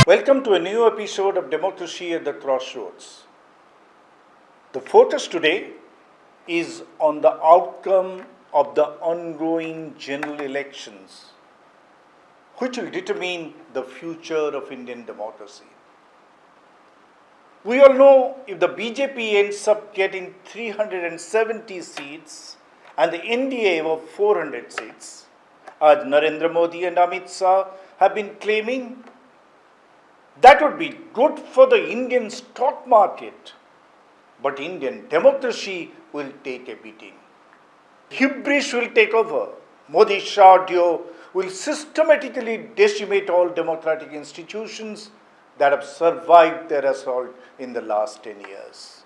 Welcome to a new episode of Democracy at the Crossroads. The focus today is on the outcome of the ongoing general elections, which will determine the future of Indian democracy. We all know if the BJP ends up getting 370 seats and the NDA of 400 seats, as Narendra Modi and Amit Shah have been claiming, that would be good for the Indian stock market, but Indian democracy will take a beating. Hubris will take over. Modi-Shah duo will systematically decimate all democratic institutions that have survived their assault in the last 10 years.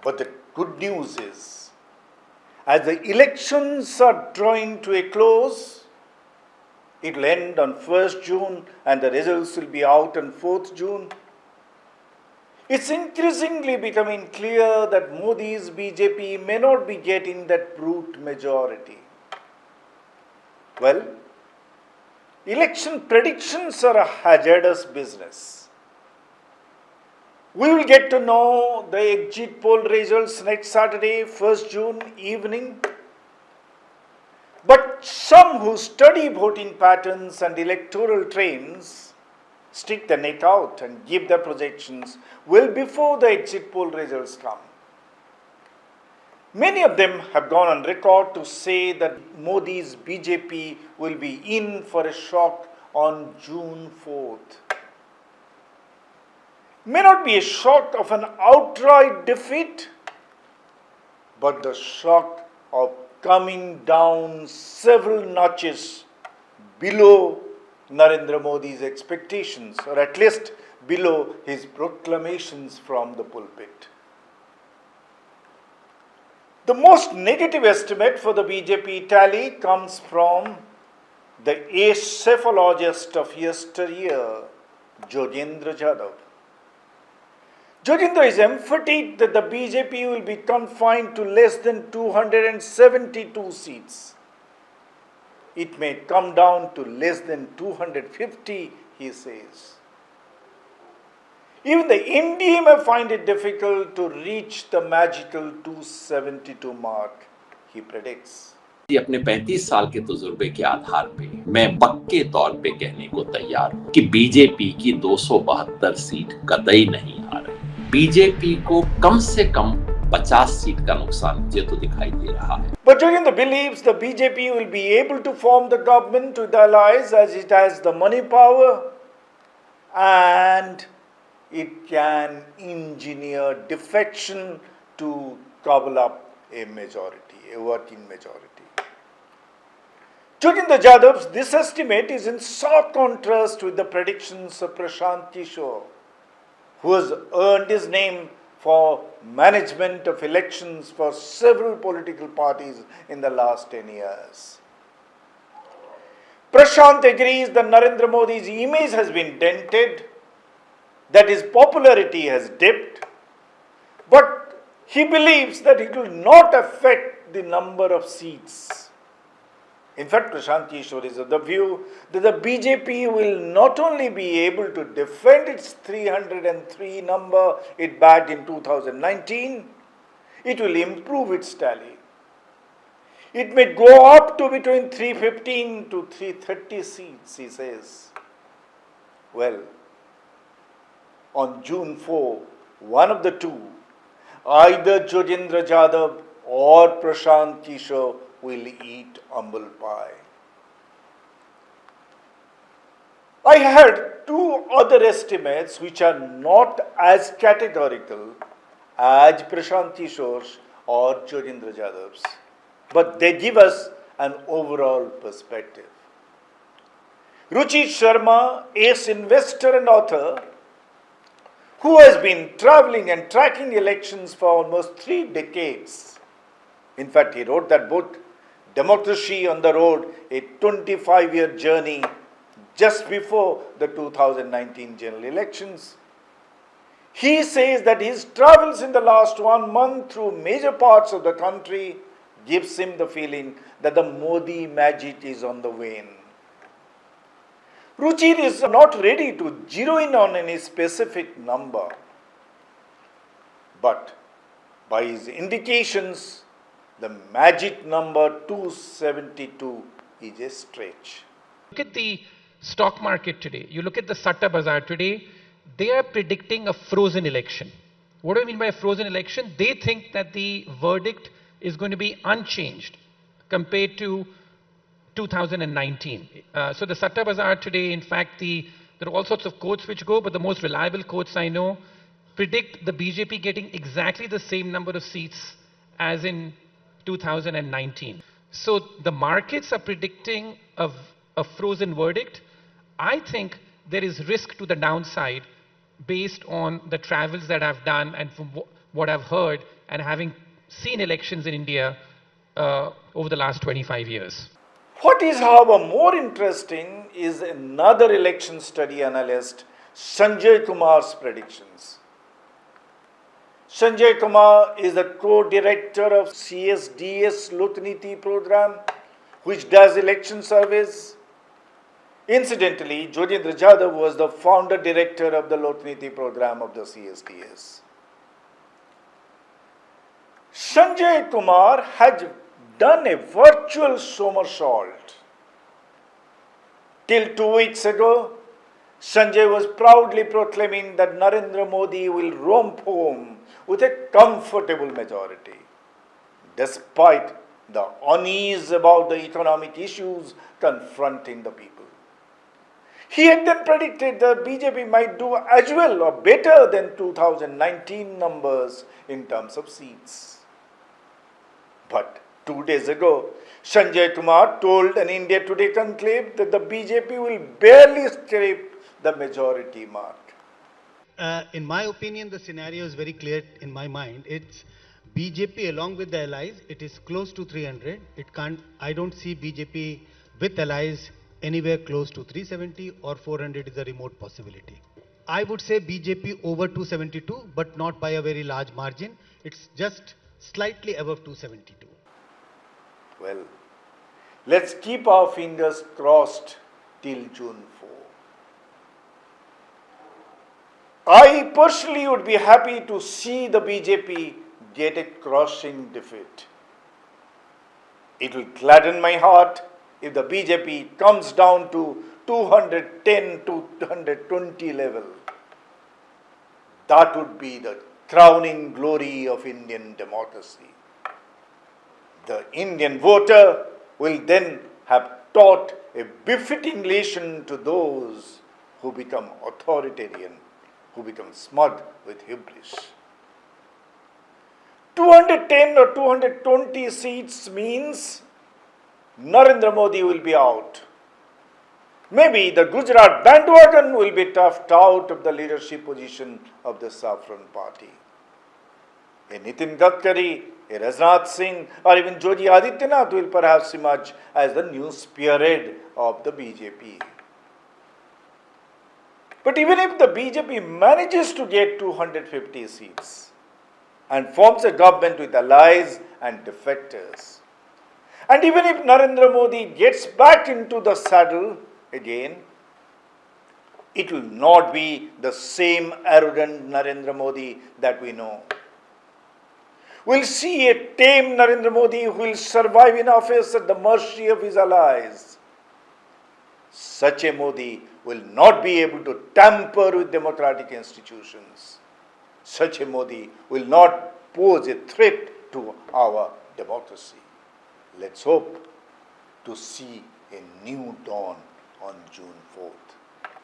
But the good news is, as the elections are drawing to a close, it will end on 1st June and the results will be out on 4th June. It's increasingly becoming clear that Modi's BJP may not be getting that brute majority. Well, election predictions are a hazardous business. We will get to know the exit poll results next Saturday, 1st June evening. But some who study voting patterns and electoral trends stick their neck out and give their projections well before the exit poll results come. Many of them have gone on record to say that Modi's BJP will be in for a shock on June 4th. May not be a shock of an outright defeat, but the shock of coming down several notches below Narendra Modi's expectations, or at least below his proclamations from the pulpit. The most negative estimate for the BJP tally comes from the ace cephalogist of yesteryear, Yogendra Yadav. Yogendra is emphatic that the BJP will be confined to less than 272 seats. It may come down to less than 250, he says. Even the NDA may find it difficult to reach the magical 272 mark, he predicts. अपने 35 साल के तजुर्बे के आधार पे मैं पक्के तौर पे कहने को तैयार हूं कि बीजेपी की 272 सीट कतई नहीं आ रही। बीजेपी को कम से कम 50 सीट का नुकसान मुझे तो दिखाई दे रहा है। But Yogendra believes the BJP will be able to form the government with the allies as it has the money power and it can engineer defection to gobble up a majority, a working majority. Yogendra Yadav's this estimate is in stark contrast with the predictions of Prashant Kishor, who has earned his name for management of elections for several political parties in the last 10 years. Prashant agrees that Narendra Modi's image has been dented, that his popularity has dipped, but he believes that it will not affect the number of seats. In fact, Prashant Kishor is of the view that the BJP will not only be able to defend its 303 number it bagged in 2019, it will improve its tally. It may go up to between 315 to 330 seats, he says. Well, on June 4, one of the two, either Yogendra Yadav or Prashant Kishor will eat humble pie. I heard two other estimates which are not as categorical as Prashant Kishor's or Yogendra Yadav's, but they give us an overall perspective. Ruchi Sharma, ace investor and author, who has been traveling and tracking elections for almost 3 decades. In fact, he wrote that book, Democracy on the Road, a 25-year journey just before the 2019 general elections. He says that his travels in the last 1 month through major parts of the country gives him the feeling that the Modi magic is on the wane. Ruchir is not ready to zero in on any specific number, but by his indications, the magic number 272 is a stretch. Look at the stock market today. You look at the Satta Bazaar today, they are predicting a frozen election. What do I mean by a frozen election? They think that the verdict is going to be unchanged compared to 2019. So the Satta Bazaar today, in fact, there are all sorts of quotes which go, but the most reliable quotes I know predict the BJP getting exactly the same number of seats as in 2019. So the markets are predicting a frozen verdict. I think there is risk to the downside based on the travels that I've done and from what I've heard and having seen elections in India over the last 25 years. What is, however, more interesting is another election study analyst, Sanjay Kumar's predictions. Sanjay Kumar is the co-director of CSDS Lotniti program, which does election surveys. Incidentally, Yogendra Yadav was the founder director of the Lotniti program of the CSDS. Sanjay Kumar has done a virtual somersault. Till 2 weeks ago, Sanjay was proudly proclaiming that Narendra Modi will romp home with a comfortable majority, despite the unease about the economic issues confronting the people. He had then predicted that BJP might do as well or better than 2019 numbers in terms of seats. But 2 days ago, Sanjay Kumar told an India Today conclave that the BJP will barely scrape the majority mark. In my opinion, the scenario is very clear in my mind. It's BJP along with the allies. It is close to 300. I don't see BJP with allies anywhere close to 370 or 400 is a remote possibility. I would say BJP over 272, but not by a very large margin. It's just slightly above 272. Well, let's keep our fingers crossed till June 4. I personally would be happy to see the BJP get a crushing defeat. It will gladden my heart if the BJP comes down to 210 to 220 level. That would be the crowning glory of Indian democracy. The Indian voter will then have taught a befitting lesson to those who become authoritarian, who become smug with hubris. 210 or 220 seats means Narendra Modi will be out. Maybe the Gujarat bandwagon will be toughed out of the leadership position of the Saffron Party. A Nitin Gadkari, a Rajnath Singh, or even Yogi Adityanath will perhaps emerge as the new spearhead of the BJP. But even if the BJP manages to get 250 seats and forms a government with allies and defectors, and even if Narendra Modi gets back into the saddle again, it will not be the same arrogant Narendra Modi that we know. We'll see a tame Narendra Modi who will survive in office at the mercy of his allies. Such a Modi will not be able to tamper with democratic institutions. Such a Modi will not pose a threat to our democracy. Let's hope to see a new dawn on June 4th.